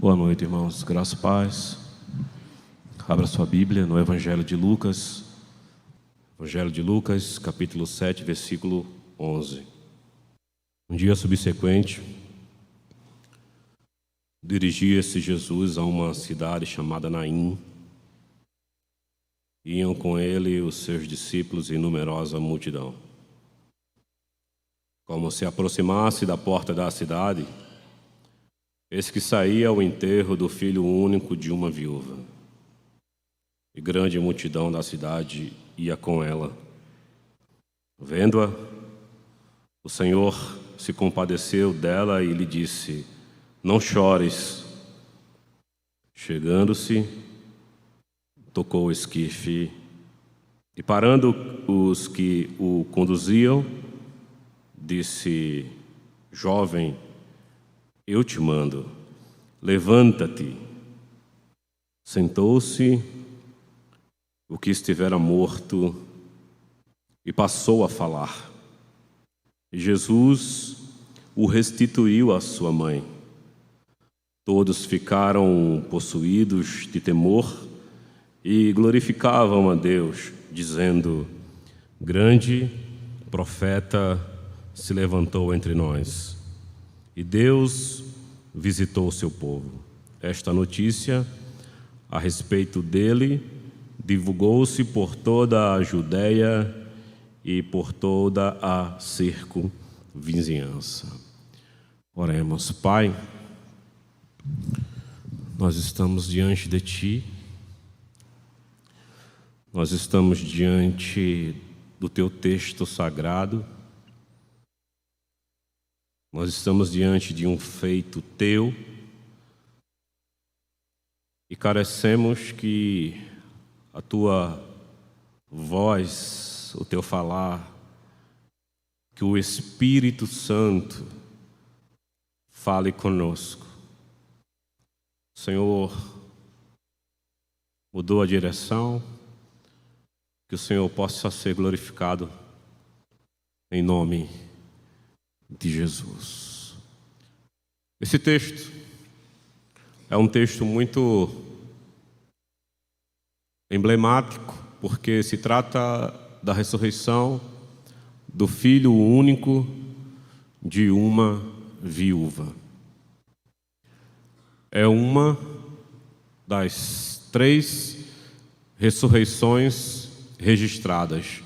Boa noite, irmãos. Graça e paz. Abra sua Bíblia no Evangelho de Lucas. Evangelho de Lucas, capítulo 7, versículo 11. Um dia subsequente, dirigia-se Jesus a uma cidade chamada Naim. Iam com ele os seus discípulos e numerosa multidão. Como se aproximasse da porta da cidade, eis que saía ao enterro do filho único de uma viúva. E grande multidão da cidade ia com ela. Vendo-a, o Senhor se compadeceu dela e lhe disse: não chores. Chegando-se, tocou o esquife e, parando os que o conduziam, disse: jovem, eu te mando, levanta-te. Sentou-se o que estivera morto e passou a falar. E Jesus o restituiu à sua mãe. Todos ficaram possuídos de temor e glorificavam a Deus, dizendo: grande profeta se levantou entre nós, e Deus visitou o seu povo. Esta notícia a respeito dele divulgou-se por toda a Judeia e por toda a circunvizinhança. Oremos. Pai, nós estamos diante de Ti, nós estamos diante do Teu texto sagrado, nós estamos diante de um feito Teu e carecemos que a Tua voz, o Teu falar, que o Espírito Santo fale conosco. Senhor, mudou a direção, que o Senhor possa ser glorificado em nome de Jesus. Esse texto é um texto muito emblemático, porque se trata da ressurreição do filho único de uma viúva. É uma das 3 ressurreições registradas.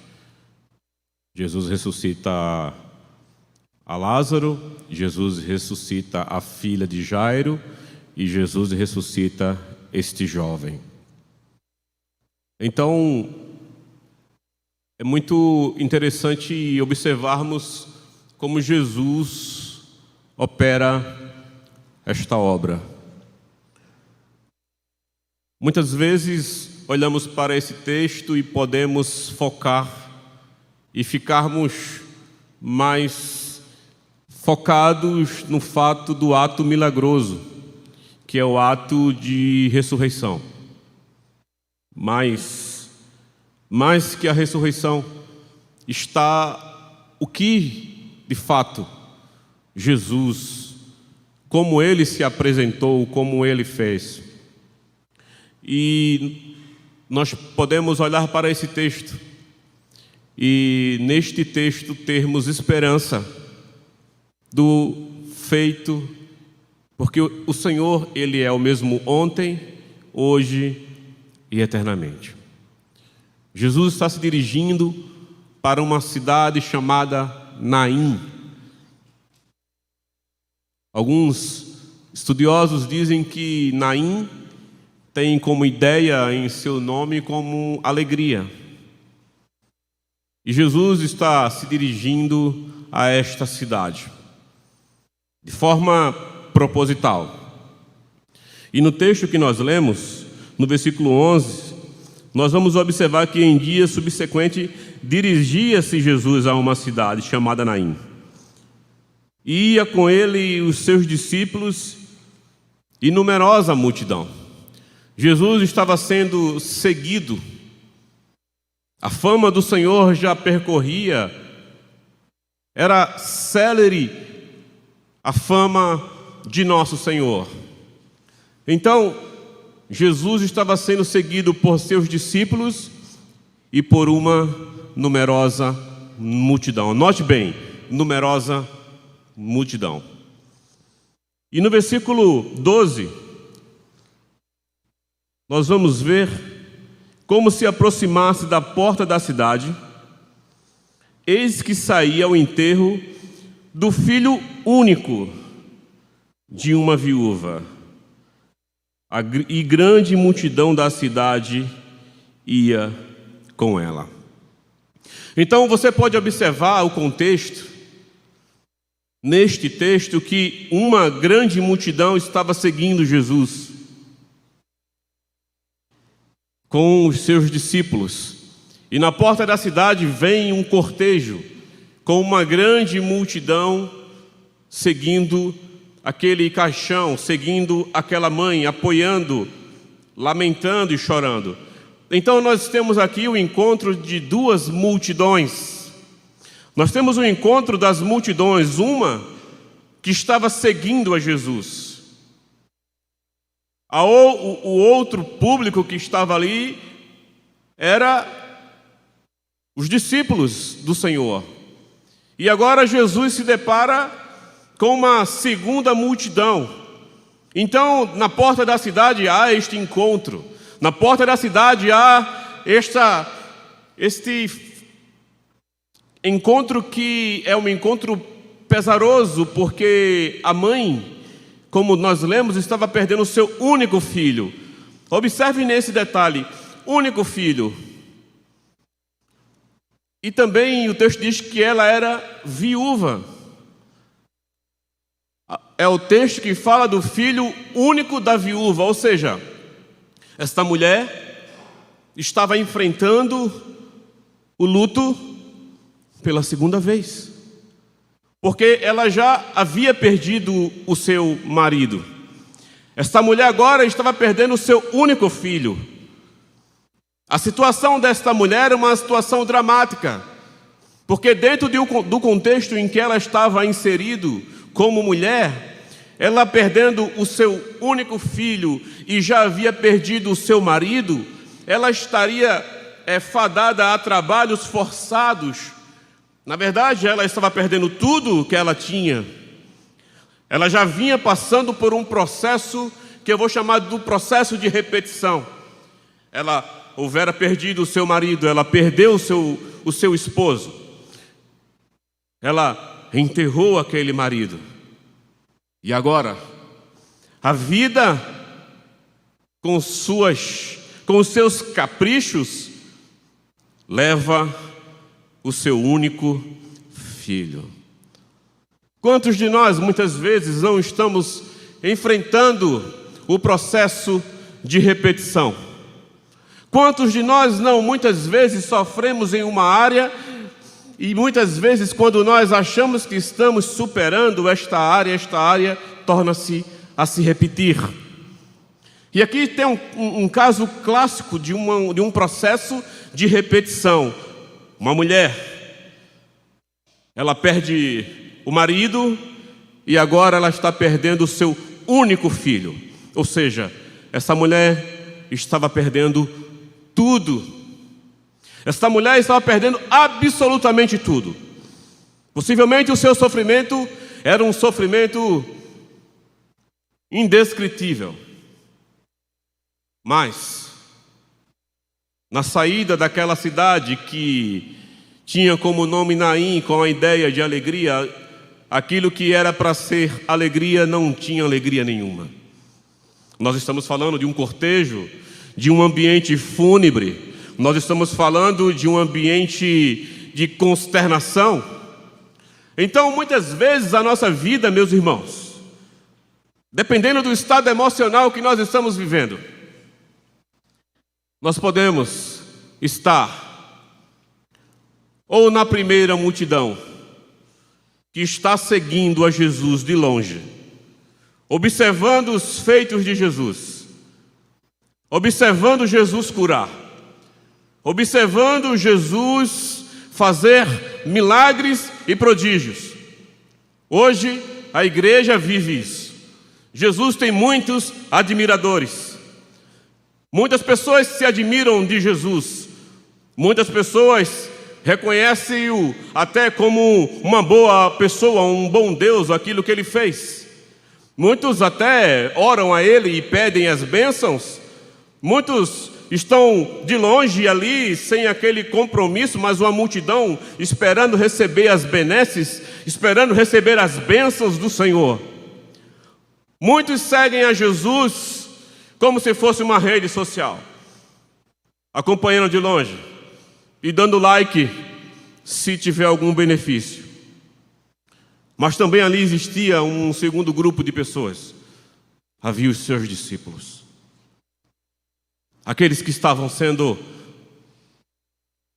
Jesus ressuscita a Lázaro, Jesus ressuscita a filha de Jairo e Jesus ressuscita este jovem. Então, é muito interessante observarmos como Jesus opera esta obra. Muitas vezes olhamos para esse texto e podemos focar e ficarmos mais focados no fato do ato milagroso, que é o ato de ressurreição. Mas, mais que a ressurreição, está o que, de fato, Jesus, como Ele se apresentou, como Ele fez. E nós podemos olhar para esse texto e, neste texto, termos esperança do feito, porque o Senhor, Ele é o mesmo ontem, hoje e eternamente. Jesus está se dirigindo para uma cidade chamada Naim. Alguns estudiosos dizem que Naim tem como ideia em seu nome como alegria. E Jesus está se dirigindo a esta cidade de forma proposital. E no texto que nós lemos, no versículo 11, nós vamos observar que em dia subsequente dirigia-se Jesus a uma cidade chamada Naim. E ia com ele os seus discípulos e numerosa multidão. Jesus estava sendo seguido. A fama do Senhor já percorria, era célere a fama de nosso Senhor. Então, Jesus estava sendo seguido por seus discípulos e por uma numerosa multidão. Note bem, numerosa multidão. E no versículo 12, nós vamos ver como se aproximasse da porta da cidade, eis que saía ao enterro do filho único de uma viúva. E grande multidão da cidade ia com ela. Então você pode observar o contexto, neste texto, que uma grande multidão estava seguindo Jesus com os seus discípulos. E na porta da cidade vem um cortejo com uma grande multidão seguindo aquele caixão, seguindo aquela mãe, apoiando, lamentando e chorando. Então nós temos aqui o encontro de duas multidões. Nós temos o encontro das multidões, uma que estava seguindo a Jesus. O outro público que estava ali era os discípulos do Senhor. E agora Jesus se depara com uma segunda multidão. Então, na porta da cidade há este encontro. Na porta da cidade há este encontro que é um encontro pesaroso, porque a mãe, como nós lemos, estava perdendo o seu único filho. Observe nesse detalhe, único filho. E também o texto diz que ela era viúva. É o texto que fala do filho único da viúva, ou seja, esta mulher estava enfrentando o luto pela segunda vez, porque ela já havia perdido o seu marido. Esta mulher agora estava perdendo o seu único filho. A situação desta mulher é uma situação dramática, porque dentro do contexto em que ela estava inserido como mulher, ela perdendo o seu único filho e já havia perdido o seu marido, ela estaria fadada a trabalhos forçados. Na verdade, ela estava perdendo tudo que ela tinha. Ela já vinha passando por um processo que eu vou chamar do processo de repetição. Ela houvera perdido o seu marido, ela perdeu o seu esposo. Ela enterrou aquele marido. E agora, a vida com os seus caprichos leva o seu único filho. Quantos de nós muitas vezes não estamos enfrentando o processo de repetição? Quantos de nós não muitas vezes sofremos em uma área e muitas vezes quando nós achamos que estamos superando esta área torna-se a se repetir. E aqui tem um caso clássico de um processo de repetição. Uma mulher, ela perde o marido e agora ela está perdendo o seu único filho. Ou seja, essa mulher estava perdendo tudo. Essa mulher estava perdendo absolutamente tudo. Possivelmente o seu sofrimento era um sofrimento indescritível. Mas, na saída daquela cidade que tinha como nome Naim, com a ideia de alegria, aquilo que era para ser alegria não tinha alegria nenhuma. Nós estamos falando de um cortejo, de um ambiente fúnebre, nós estamos falando de um ambiente de consternação. Então, muitas vezes a nossa vida, meus irmãos, dependendo do estado emocional que nós estamos vivendo, nós podemos estar ou na primeira multidão que está seguindo a Jesus de longe, observando os feitos de Jesus, observando Jesus curar, observando Jesus fazer milagres e prodígios. Hoje a igreja vive isso. Jesus tem muitos admiradores. Muitas pessoas se admiram de Jesus. Muitas pessoas reconhecem-o até como uma boa pessoa, um bom Deus, aquilo que ele fez. Muitos até oram a ele e pedem as bênçãos. Muitos estão de longe ali, sem aquele compromisso, mas uma multidão esperando receber as benesses, esperando receber as bênçãos do Senhor. Muitos seguem a Jesus como se fosse uma rede social, acompanhando de longe e dando like se tiver algum benefício. Mas também ali existia um segundo grupo de pessoas. Havia os seus discípulos. Aqueles que estavam sendo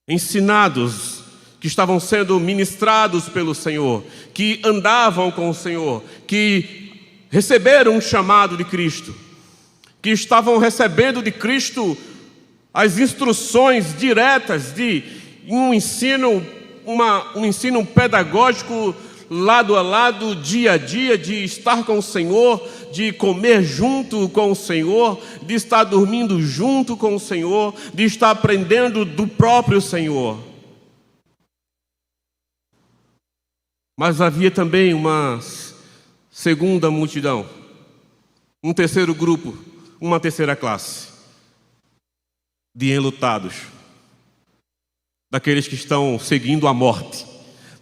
ensinados, que estavam sendo ministrados pelo Senhor, que andavam com o Senhor, que receberam um chamado de Cristo, que estavam recebendo de Cristo as instruções diretas de um ensino pedagógico lado a lado, dia a dia, de estar com o Senhor, de comer junto com o Senhor, de estar dormindo junto com o Senhor, de estar aprendendo do próprio Senhor. Mas havia também uma segunda multidão, um terceiro grupo, uma terceira classe de enlutados, daqueles que estão seguindo a morte,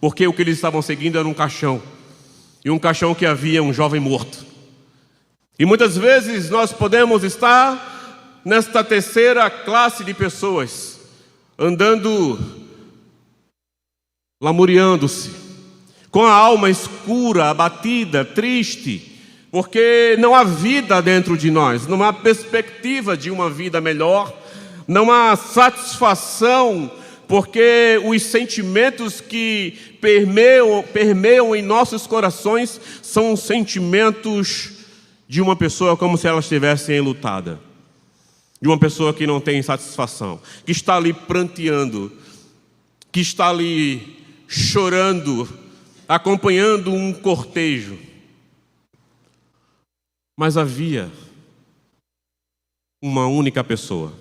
porque o que eles estavam seguindo era um caixão, e um caixão que havia um jovem morto. E muitas vezes nós podemos estar nesta terceira classe de pessoas, andando, lamuriando-se, com a alma escura, abatida, triste, porque não há vida dentro de nós, não há perspectiva de uma vida melhor, não há satisfação, porque os sentimentos que permeiam em nossos corações são sentimentos de uma pessoa como se ela estivesse enlutada, de uma pessoa que não tem satisfação, que está ali pranteando, que está ali chorando, acompanhando um cortejo. Mas havia uma única pessoa.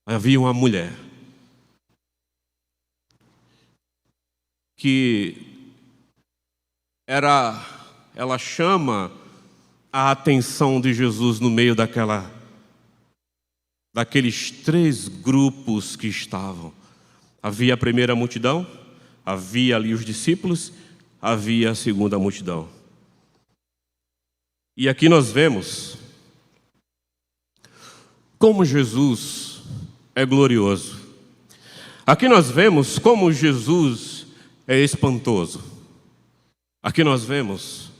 Havia uma mulher que ela chama a atenção de Jesus no meio daqueles três grupos que estavam. Havia a primeira multidão, havia ali os discípulos, havia a segunda multidão. E aqui nós vemos como Jesus é glorioso. Aqui nós vemos como Jesus é espantoso. Aqui nós vemos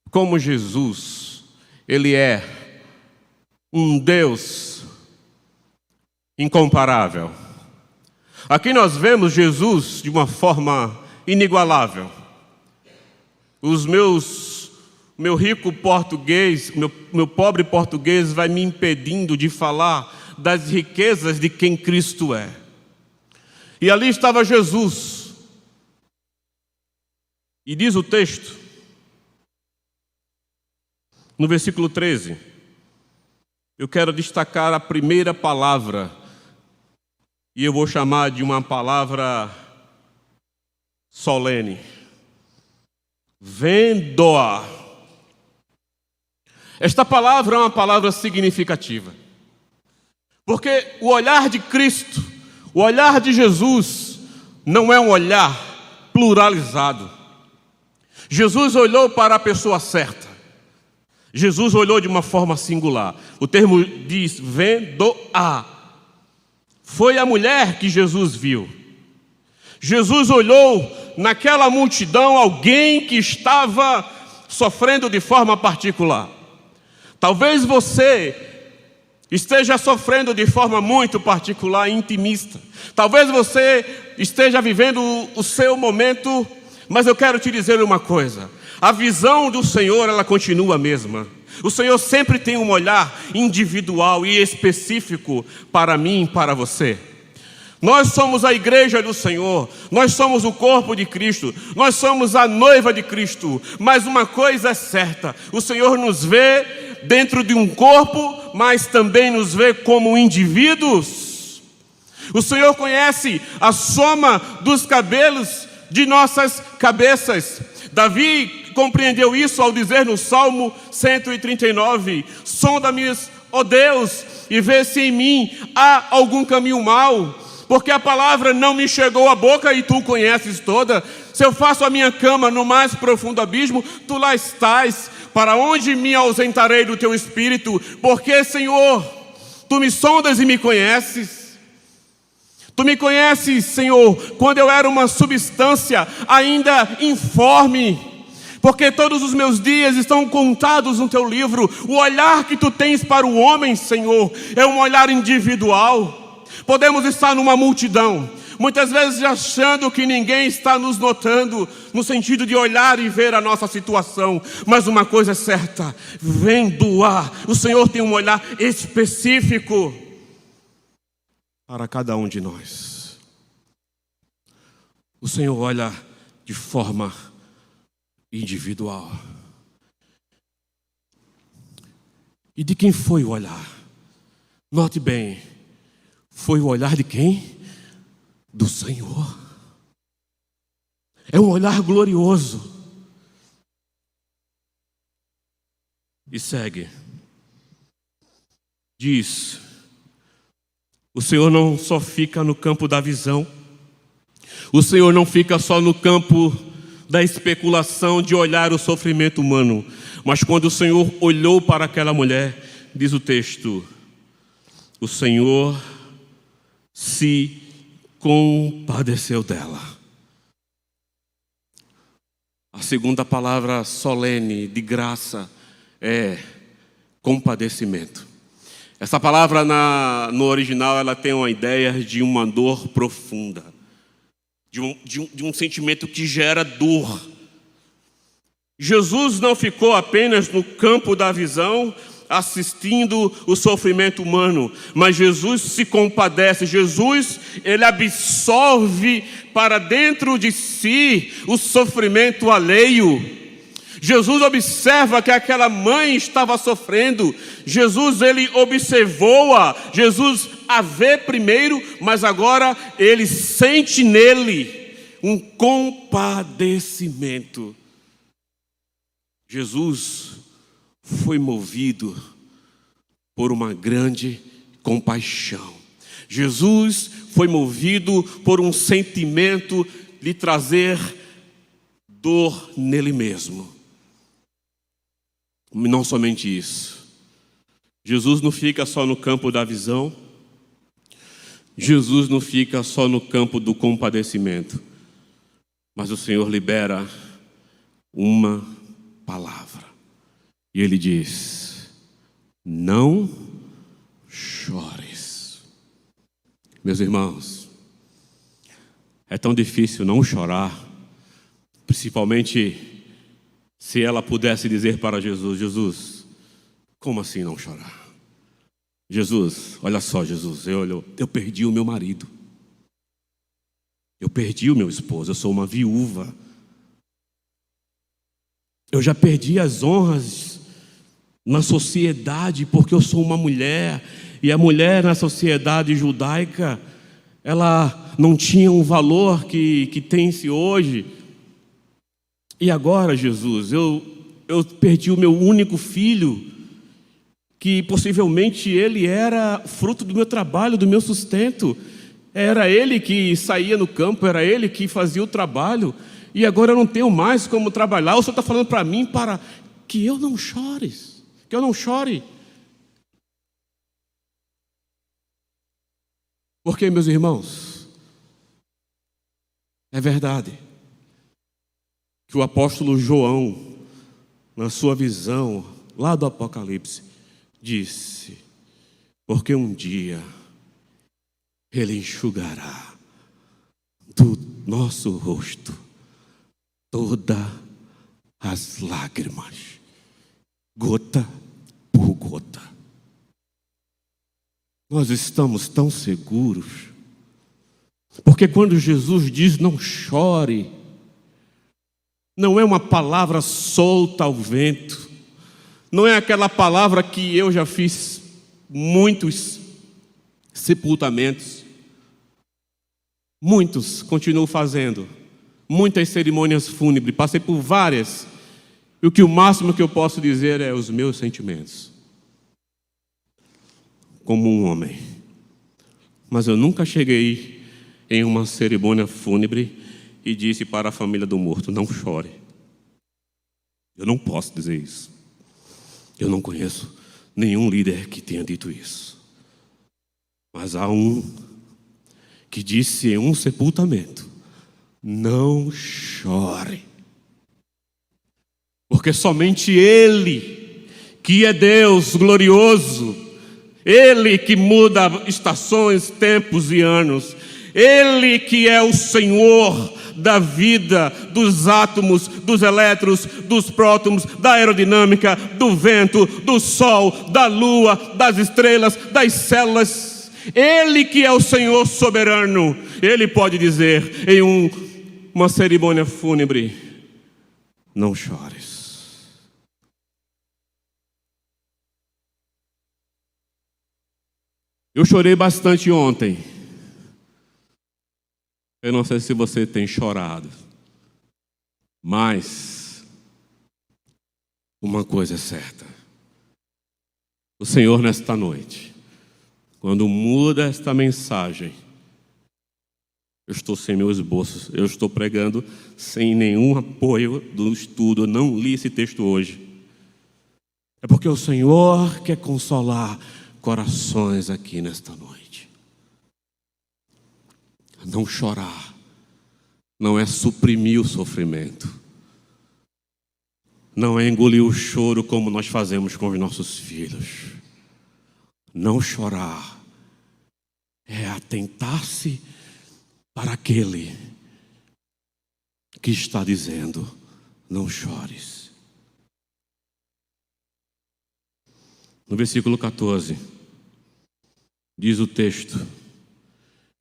como Jesus, ele é um Deus incomparável. Aqui nós vemos Jesus de uma forma inigualável. Meu rico português, meu pobre português vai me impedindo de falar das riquezas de quem Cristo é. E ali estava Jesus. E diz o texto, no versículo 13, eu quero destacar a primeira palavra, e eu vou chamar de uma palavra solene. Vendo-a. Esta palavra é uma palavra significativa, porque o olhar de Cristo, o olhar de Jesus, não é um olhar pluralizado. Jesus olhou para a pessoa certa. Jesus olhou de uma forma singular. O termo diz vendo-a. Foi a mulher que Jesus viu. Jesus olhou naquela multidão alguém que estava sofrendo de forma particular. Talvez você esteja sofrendo de forma muito particular e intimista. Talvez você esteja vivendo o seu momento, mas eu quero te dizer uma coisa. A visão do Senhor, ela continua a mesma. O Senhor sempre tem um olhar individual e específico para mim e para você. Nós somos a igreja do Senhor, nós somos o corpo de Cristo, nós somos a noiva de Cristo. Mas uma coisa é certa: o Senhor nos vê dentro de um corpo, mas também nos vê como indivíduos. O Senhor conhece a soma dos cabelos de nossas cabeças. Davi compreendeu isso ao dizer no Salmo 139: sonda-me, ó Deus, e vê se em mim há algum caminho mau, porque a palavra não me chegou à boca e tu conheces toda. Se eu faço a minha cama no mais profundo abismo, tu lá estás. Para onde me ausentarei do teu espírito? Porque, Senhor, tu me sondas e me conheces. Tu me conheces, Senhor, quando eu era uma substância ainda informe, porque todos os meus dias estão contados no teu livro. O olhar que tu tens para o homem, Senhor, é um olhar individual. Podemos estar numa multidão, muitas vezes achando que ninguém está nos notando, no sentido de olhar e ver a nossa situação. Mas uma coisa é certa: vendo-a, o Senhor tem um olhar específico para cada um de nós. O Senhor olha de forma individual. E de quem foi o olhar? Note bem, foi o olhar de quem? Do Senhor. É um olhar glorioso. E segue. Diz: o Senhor não só fica no campo da visão, o Senhor não fica só no campo da especulação de olhar o sofrimento humano, mas quando o Senhor olhou para aquela mulher, diz o texto, o Senhor se compadeceu dela. A segunda palavra solene de graça é compadecimento. Essa palavra no original ela tem uma ideia de uma dor profunda, de um sentimento que gera dor. Jesus não ficou apenas no campo da visão, assistindo o sofrimento humano, mas Jesus se compadece. Jesus, ele absorve para dentro de si o sofrimento alheio. Jesus observa que aquela mãe estava sofrendo. Jesus, ele observou-a. Jesus a vê primeiro, mas agora ele sente nele um compadecimento. Jesus foi movido por uma grande compaixão. Jesus foi movido por um sentimento de trazer dor nele mesmo. Não somente isso. Jesus não fica só no campo da visão. Jesus não fica só no campo do compadecimento. Mas o Senhor libera uma palavra. E Ele diz: não chores. Meus irmãos, é tão difícil não chorar, principalmente se ela pudesse dizer para Jesus: Jesus, como assim não chorar? Jesus, olha só, Jesus, eu perdi o meu marido, eu perdi o meu esposo, eu sou uma viúva, eu já perdi as honras na sociedade porque eu sou uma mulher, e a mulher na sociedade judaica, ela não tinha um valor que tem-se hoje. E agora, Jesus, eu perdi o meu único filho, que possivelmente ele era fruto do meu trabalho, do meu sustento. Era ele que saía no campo, era ele que fazia o trabalho, e agora eu não tenho mais como trabalhar. O Senhor está falando para mim para que eu não chores, que eu não chore. Porque, meus irmãos, é verdade que o apóstolo João, na sua visão lá do Apocalipse, disse: porque um dia Ele enxugará do nosso rosto todas as lágrimas, gota por gota. Nós estamos tão seguros Porque quando Jesus diz não chore, não é uma palavra solta ao vento, não é aquela palavra que eu já fiz muitos sepultamentos, muitos continuo fazendo, muitas cerimônias fúnebres, passei por várias, e o máximo que eu posso dizer é os meus sentimentos, como um homem. Mas eu nunca cheguei em uma cerimônia fúnebre e disse para a família do morto, não chore. Eu não posso dizer isso. Eu não conheço nenhum líder que tenha dito isso. Mas há um que disse em um sepultamento, não chore. Porque somente Ele, que é Deus glorioso, Ele que muda estações, tempos e anos, Ele que é o Senhor da vida, dos átomos, dos elétrons, dos prótons, da aerodinâmica, do vento, do sol, da lua, das estrelas, das células. Ele que é o Senhor soberano, Ele pode dizer em uma cerimônia fúnebre, não chores. Eu chorei bastante ontem. Eu não sei se você tem chorado, mas uma coisa é certa. O Senhor nesta noite, quando muda esta mensagem, eu estou sem meu esboço, eu estou pregando sem nenhum apoio do estudo, eu não li esse texto hoje. É porque o Senhor quer consolar corações aqui nesta noite. Não chorar não é suprimir o sofrimento, não é engolir o choro como nós fazemos com os nossos filhos. Não chorar é atentar-se para aquele que está dizendo, não chores. No versículo 14, diz o texto,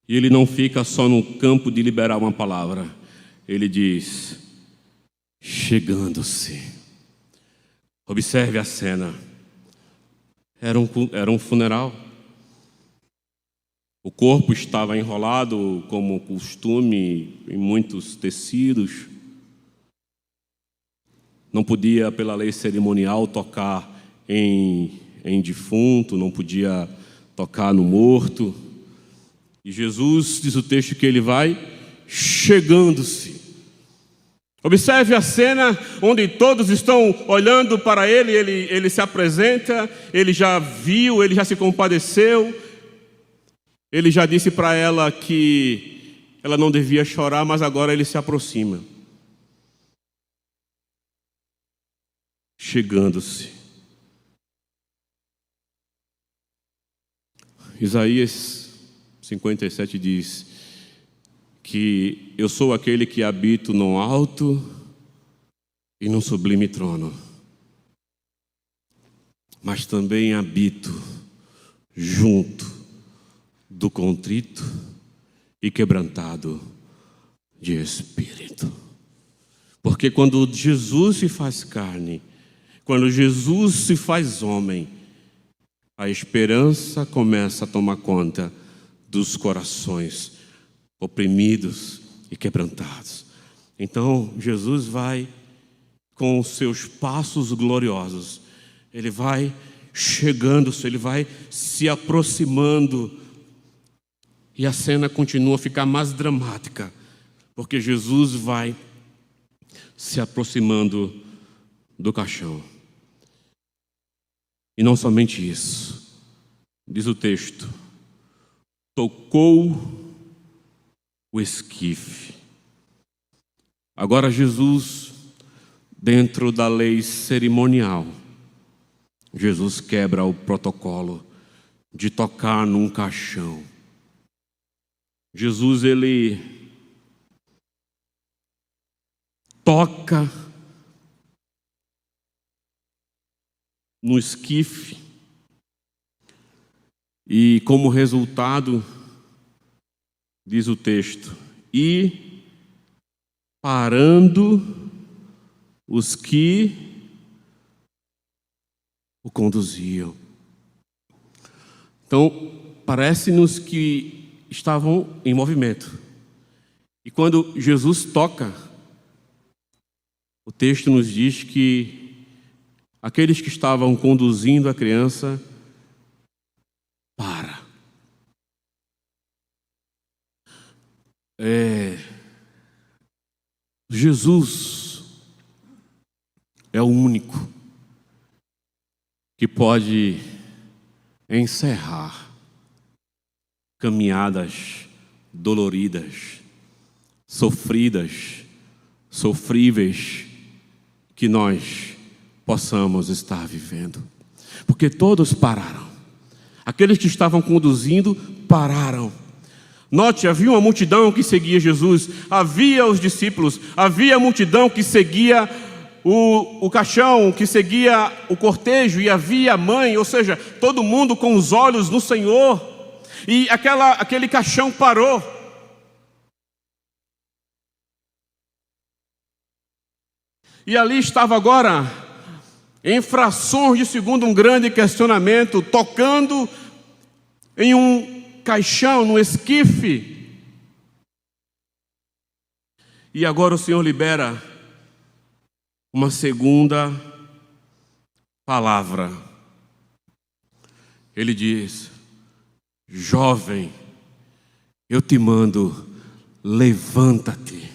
e ele não fica só no campo de liberar uma palavra, ele diz, chegando-se. Observe a cena, era um funeral. O corpo estava enrolado, como costume, em muitos tecidos. Não podia, pela lei cerimonial, tocar em defunto, não podia tocar no morto. E Jesus, diz o texto, que ele vai chegando-se. Observe a cena onde todos estão olhando para ele, ele se apresenta, ele já viu, ele já se compadeceu, ele já disse para ela que ela não devia chorar, mas agora ele se aproxima. Chegando-se. Isaías 57 diz que eu sou aquele que habito no alto e no sublime trono, mas também habito junto do contrito e quebrantado de espírito. Porque quando Jesus se faz carne, quando Jesus se faz homem, a esperança começa a tomar conta dos corações oprimidos e quebrantados. Então Jesus vai com os seus passos gloriosos, ele vai chegando-se, ele vai se aproximando, e a cena continua a ficar mais dramática, porque Jesus vai se aproximando do caixão. E não somente isso, diz o texto, tocou o esquife. Agora Jesus, dentro da lei cerimonial, Jesus quebra o protocolo de tocar num caixão. Jesus, ele toca no esquife e, como resultado, diz o texto, e parando os que o conduziam. Então, parece-nos que estavam em movimento. E quando Jesus toca, o texto nos diz que aqueles que estavam conduzindo a criança para. Jesus é o único que pode encerrar caminhadas doloridas, sofridas, sofríveis que nós possamos estar vivendo. Porque todos pararam. Aqueles que estavam conduzindo pararam. Note, havia uma multidão que seguia Jesus, havia os discípulos, havia a multidão que seguia o caixão, que seguia o cortejo, e havia a mãe, ou seja, todo mundo com os olhos no Senhor. E aquele caixão parou. E ali estava agora, em frações de segundo, um grande questionamento, tocando em um caixão, num esquife. E agora o Senhor libera uma segunda palavra. Ele diz: jovem, eu te mando, levanta-te.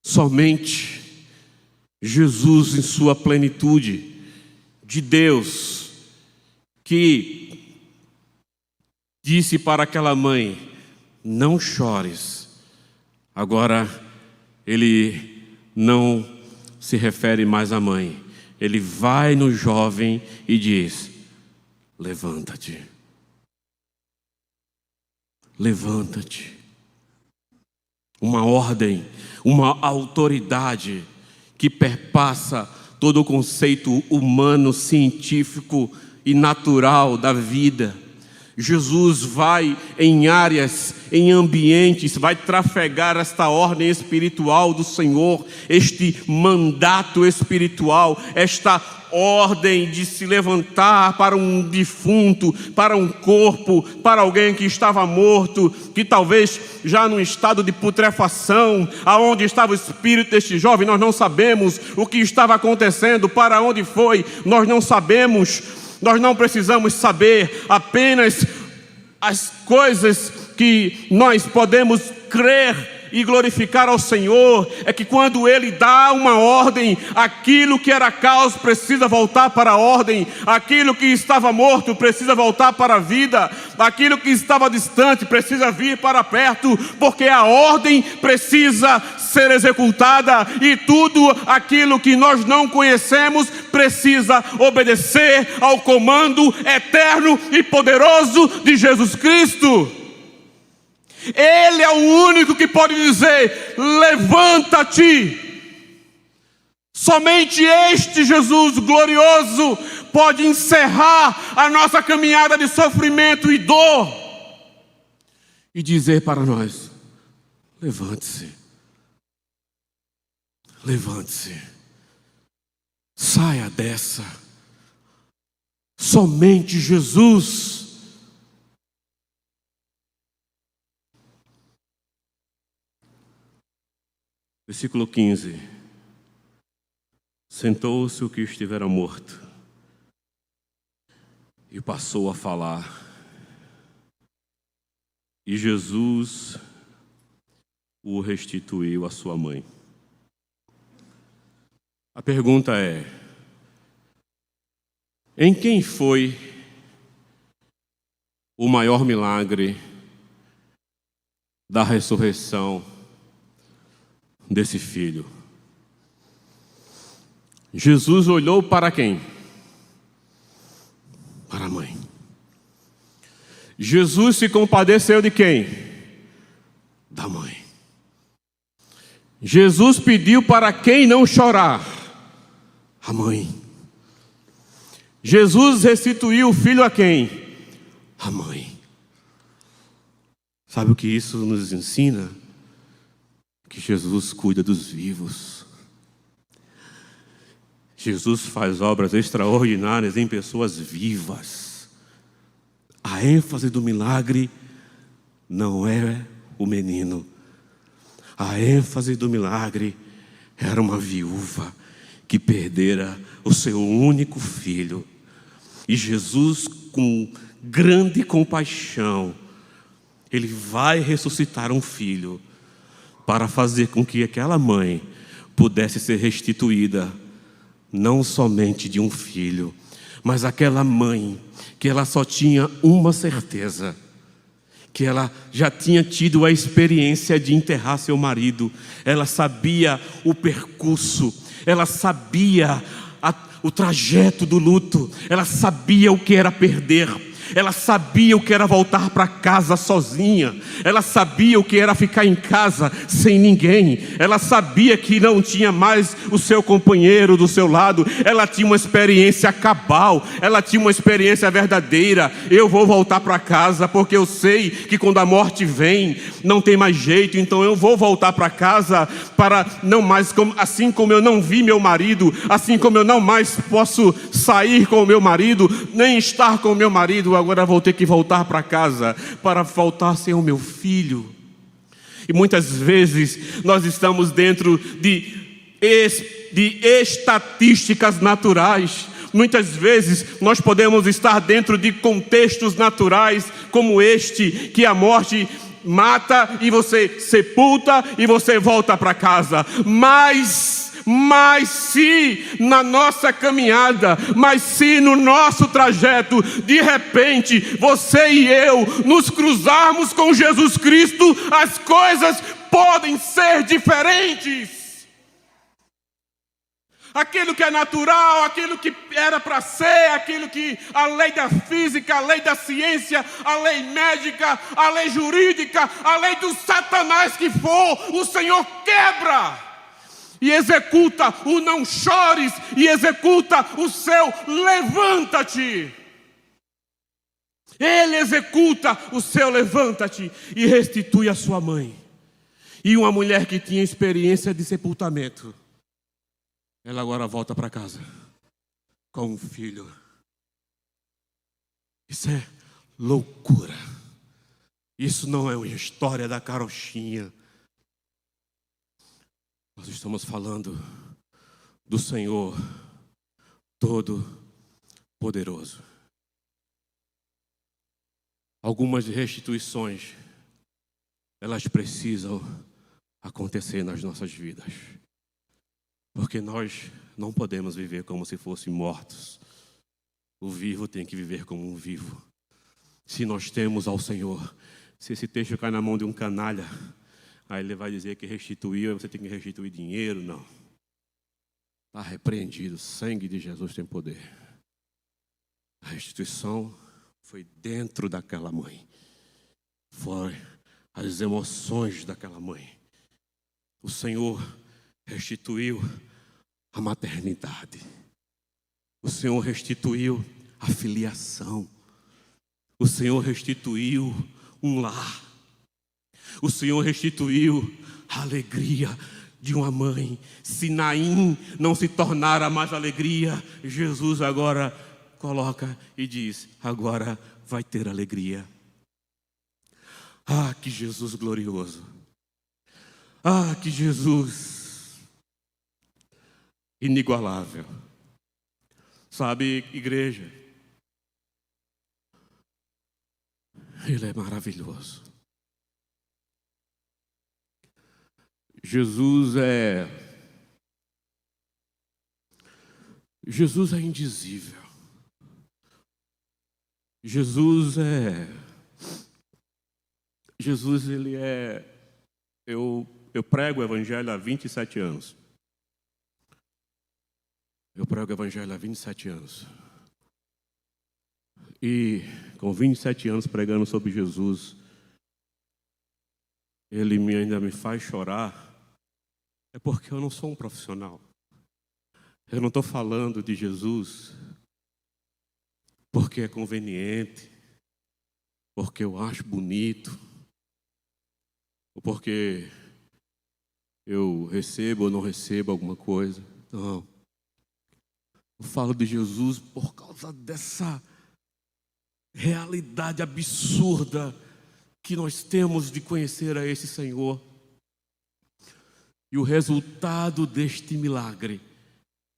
Somente Jesus, em sua plenitude de Deus, que disse para aquela mãe: não chores. Agora ele não se refere mais à mãe, ele vai no jovem e diz: levanta-te. Levanta-te. Uma ordem, uma autoridade que perpassa todo o conceito humano, científico e natural da vida. Jesus vai em áreas, em ambientes, vai trafegar esta ordem espiritual do Senhor, este mandato espiritual, esta ordem de se levantar para um defunto, para um corpo, para alguém que estava morto, que talvez já num estado de putrefação. Aonde estava o espírito deste jovem, nós não sabemos. O que estava acontecendo, para onde foi, nós não sabemos. Nós não precisamos saber, apenas as coisas que nós podemos crer e glorificar ao Senhor é que quando Ele dá uma ordem, aquilo que era caos precisa voltar para a ordem, aquilo que estava morto precisa voltar para a vida, aquilo que estava distante precisa vir para perto, porque a ordem precisa ser executada, e tudo aquilo que nós não conhecemos precisa obedecer ao comando eterno e poderoso de Jesus Cristo. Ele é o único que pode dizer: levanta-te. Somente este Jesus glorioso pode encerrar a nossa caminhada de sofrimento e dor e dizer para nós: levante-se, levante-se, saia dessa. Somente Jesus. Versículo 15. Sentou-se o que estivera morto e passou a falar. E Jesus o restituiu à sua mãe. A pergunta é: em quem foi o maior milagre da ressurreição desse filho? Jesus olhou para quem? Para a mãe. Jesus se compadeceu de quem? Da mãe. Jesus pediu para quem não chorar? A mãe. Jesus restituiu o filho a quem? A mãe. Sabe o que isso nos ensina? Que Jesus cuida dos vivos. Jesus faz obras extraordinárias em pessoas vivas. A ênfase do milagre não é o menino. A ênfase do milagre era uma viúva que perdera o seu único filho. E Jesus, com grande compaixão, Ele vai ressuscitar um filho para fazer com que aquela mãe pudesse ser restituída, não somente de um filho, mas aquela mãe que ela só tinha uma certeza, que ela já tinha tido a experiência de enterrar seu marido. Ela sabia o percurso, ela sabia o trajeto do luto, ela sabia o que era perder, ela sabia o que era voltar para casa sozinha, ela sabia o que era ficar em casa sem ninguém, ela sabia que não tinha mais o seu companheiro do seu lado. Ela tinha uma experiência cabal, ela tinha uma experiência verdadeira. Eu vou voltar para casa porque eu sei que quando a morte vem não tem mais jeito, então eu vou voltar para casa para não mais, assim como eu não vi meu marido, assim como eu não mais posso sair com o meu marido, nem estar com o meu marido, agora vou ter que voltar para casa para voltar sem o meu filho. E muitas vezes nós estamos dentro de estatísticas naturais. Muitas vezes nós podemos estar dentro de contextos naturais como este, que a morte mata e você sepulta e você volta para casa. Mas se na nossa caminhada, mas se no nosso trajeto, de repente, você e eu nos cruzarmos com Jesus Cristo, as coisas podem ser diferentes. Aquilo que é natural, aquilo que era para ser, aquilo que a lei da física, a lei da ciência, a lei médica, a lei jurídica, a lei do Satanás que for, o Senhor quebra e executa o não chores, e executa o seu levanta-te. Ele executa o seu levanta-te e restitui a sua mãe. E uma mulher que tinha experiência de sepultamento, ela agora volta para casa com um filho. Isso é loucura. Isso não é uma história da carochinha. Nós estamos falando do Senhor Todo-Poderoso. Algumas restituições, elas precisam acontecer nas nossas vidas. Porque nós não podemos viver como se fossem mortos. O vivo tem que viver como um vivo. Se nós temos ao Senhor, se esse texto cai na mão de um canalha, aí ele vai dizer que restituiu, você tem que restituir dinheiro, não. Está repreendido, o sangue de Jesus tem poder. A restituição foi dentro daquela mãe. Foi as emoções daquela mãe. O Senhor restituiu a maternidade. O Senhor restituiu a filiação. O Senhor restituiu um lar. O Senhor restituiu a alegria de uma mãe. Se Naim não se tornara mais alegria, Jesus agora coloca e diz: agora vai ter alegria. Ah, que Jesus glorioso. Ah, que Jesus inigualável. Sabe, igreja, Ele é maravilhoso. Jesus é indizível. Jesus, ele é... Eu prego o Evangelho há 27 anos. Eu prego o Evangelho há 27 anos. E com 27 anos pregando sobre Jesus, Ele ainda me faz chorar. É porque eu não sou um profissional. Eu não estou falando de Jesus porque é conveniente, porque eu acho bonito, ou porque eu recebo ou não recebo alguma coisa. Não. Eu falo de Jesus por causa dessa realidade absurda que nós temos de conhecer a esse Senhor. E o resultado deste milagre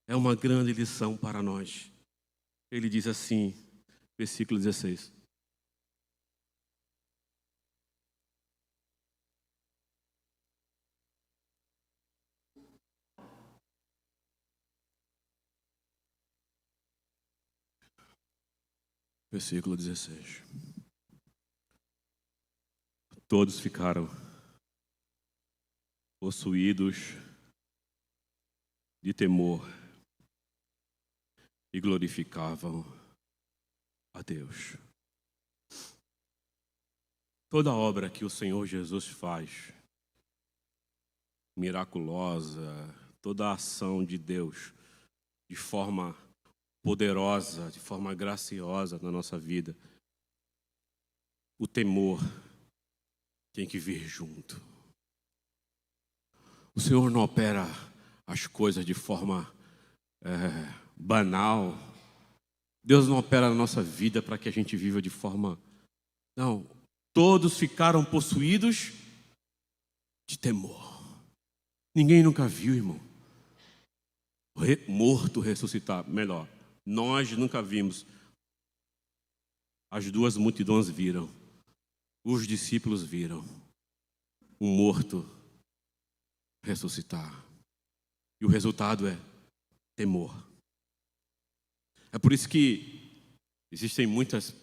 é uma grande lição para nós. Ele diz assim, versículo 16. Versículo 16. Todos ficaram possuídos de temor e glorificavam a Deus. Toda obra que o Senhor Jesus faz, miraculosa, toda a ação de Deus, de forma poderosa, de forma graciosa na nossa vida, o temor tem que vir junto. O Senhor não opera as coisas de forma banal. Deus não opera na nossa vida para que a gente viva de forma... Não, todos ficaram possuídos de temor. Ninguém nunca viu, irmão, morto ressuscitar. Melhor, nós nunca vimos. As duas multidões viram. Os discípulos viram um morto ressuscitar. E o resultado é temor. É por isso que existem muitas,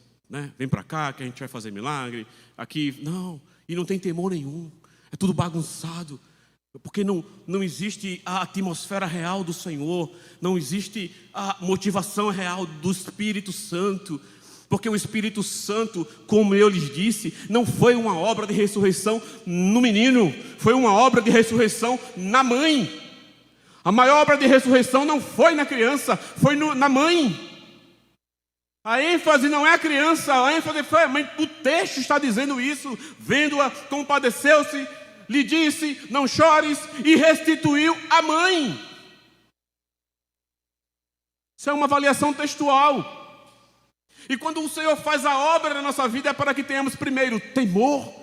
vem para cá que a gente vai fazer milagre. Aqui, não. E não tem temor nenhum. É tudo bagunçado. Porque não existe a atmosfera real do Senhor. Não existe a motivação real do Espírito Santo. Porque o Espírito Santo, como eu lhes disse, não foi uma obra de ressurreição no menino, foi uma obra de ressurreição na mãe. A maior obra de ressurreição não foi na criança, foi na mãe. A ênfase não é a criança, a ênfase foi a mãe. O texto está dizendo isso. Vendo-a, compadeceu-se, lhe disse, não chores, e restituiu a mãe. Isso é uma avaliação textual. E quando o Senhor faz a obra na nossa vida é para que tenhamos primeiro temor,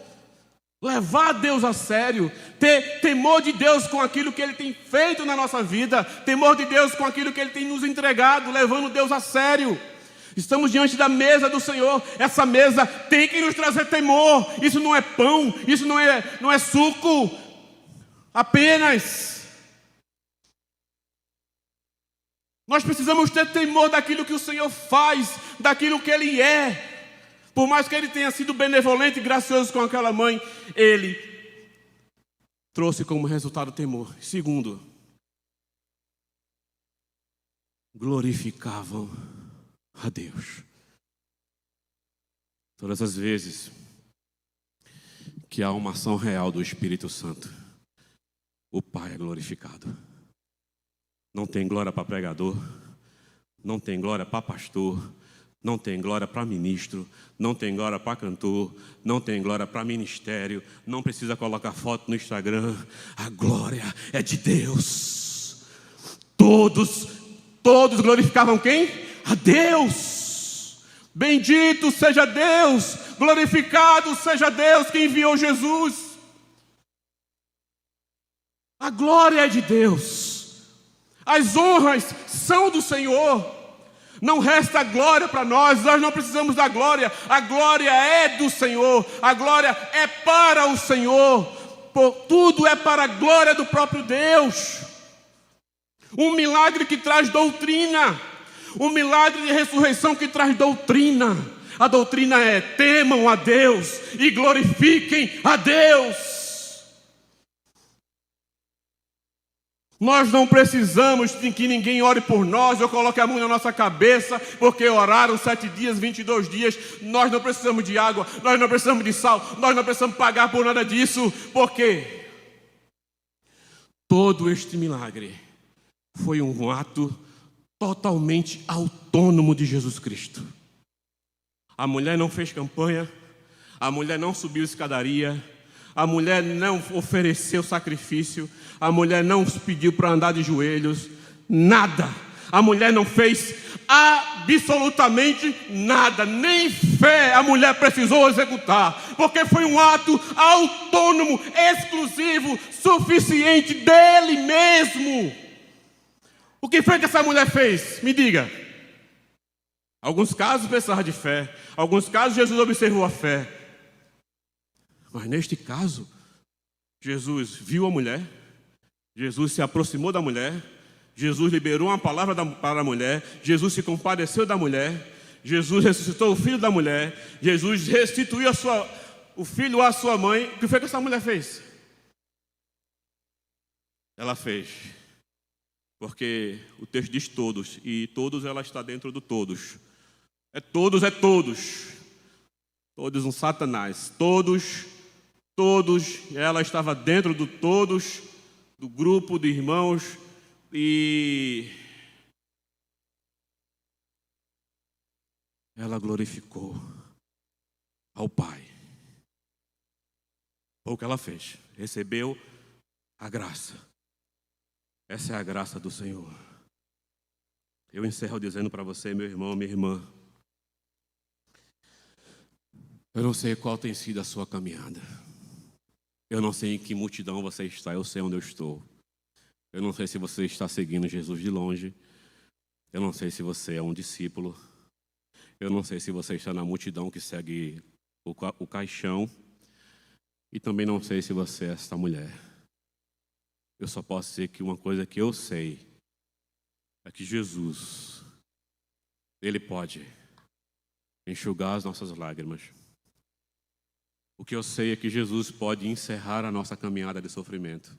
levar Deus a sério, ter temor de Deus com aquilo que Ele tem feito na nossa vida, temor de Deus com aquilo que Ele tem nos entregado, levando Deus a sério. Estamos diante da mesa do Senhor, essa mesa tem que nos trazer temor. Isso não é pão, isso não é suco, apenas. Nós precisamos ter temor daquilo que o Senhor faz, daquilo que Ele é. Por mais que Ele tenha sido benevolente e gracioso com aquela mãe, Ele trouxe como resultado temor. Segundo, glorificavam a Deus. Todas as vezes que há uma ação real do Espírito Santo, o Pai é glorificado. Não tem glória para pregador, não tem glória para pastor, não tem glória para ministro, não tem glória para cantor, não tem glória para ministério, não precisa colocar foto no Instagram. A glória é de Deus. Todos glorificavam quem? A Deus. Bendito seja Deus, glorificado seja Deus que enviou Jesus. A glória é de Deus. As honras são do Senhor. Não resta glória para nós não precisamos da glória. A glória é do Senhor, a glória é para o Senhor. Tudo é para a glória do próprio Deus. Um milagre que traz doutrina, um milagre de ressurreição que traz doutrina. A doutrina é: temam a Deus e glorifiquem a Deus. Nós não precisamos de que ninguém ore por nós ou coloque a mão na nossa cabeça, porque oraram 7 dias, 22 dias. Nós não precisamos de água, nós não precisamos de sal, nós não precisamos pagar por nada disso. Por quê? Todo este milagre foi um ato totalmente autônomo de Jesus Cristo. A mulher não fez campanha, a mulher não subiu escadaria, A mulher não ofereceu sacrifício. A mulher não pediu para andar de joelhos. Nada. A mulher não fez absolutamente nada. Nem fé a mulher precisou executar. Porque foi um ato autônomo, exclusivo, suficiente dele mesmo. O que foi que essa mulher fez? Me diga. Alguns casos precisava de fé. Alguns casos Jesus observou a fé. Mas neste caso, Jesus viu a mulher, Jesus se aproximou da mulher, Jesus liberou uma palavra para a mulher, Jesus se compadeceu da mulher, Jesus ressuscitou o filho da mulher, Jesus restituiu o filho à sua mãe. O que foi que essa mulher fez? Ela fez, porque o texto diz todos, e todos ela está dentro do todos. É todos, é todos. Todos um Satanás, todos, ela estava dentro do todos, do grupo de irmãos, e ela glorificou ao Pai. Foi o que ela fez, recebeu a graça. Essa é a graça do Senhor. Eu encerro dizendo para você, meu irmão, minha irmã, eu não sei qual tem sido a sua caminhada. Eu não sei em que multidão você está, eu sei onde eu estou. Eu não sei se você está seguindo Jesus de longe. Eu não sei se você é um discípulo. Eu não sei se você está na multidão que segue o caixão. E também não sei se você é esta mulher. Eu só posso dizer que uma coisa que eu sei é que Jesus, Ele pode enxugar as nossas lágrimas. O que eu sei é que Jesus pode encerrar a nossa caminhada de sofrimento.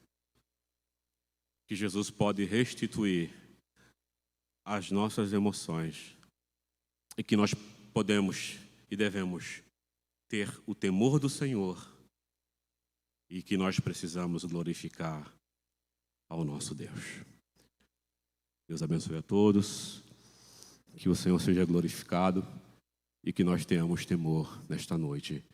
Que Jesus pode restituir as nossas emoções. E que nós podemos e devemos ter o temor do Senhor. E que nós precisamos glorificar ao nosso Deus. Deus abençoe a todos. Que o Senhor seja glorificado. E que nós tenhamos temor nesta noite.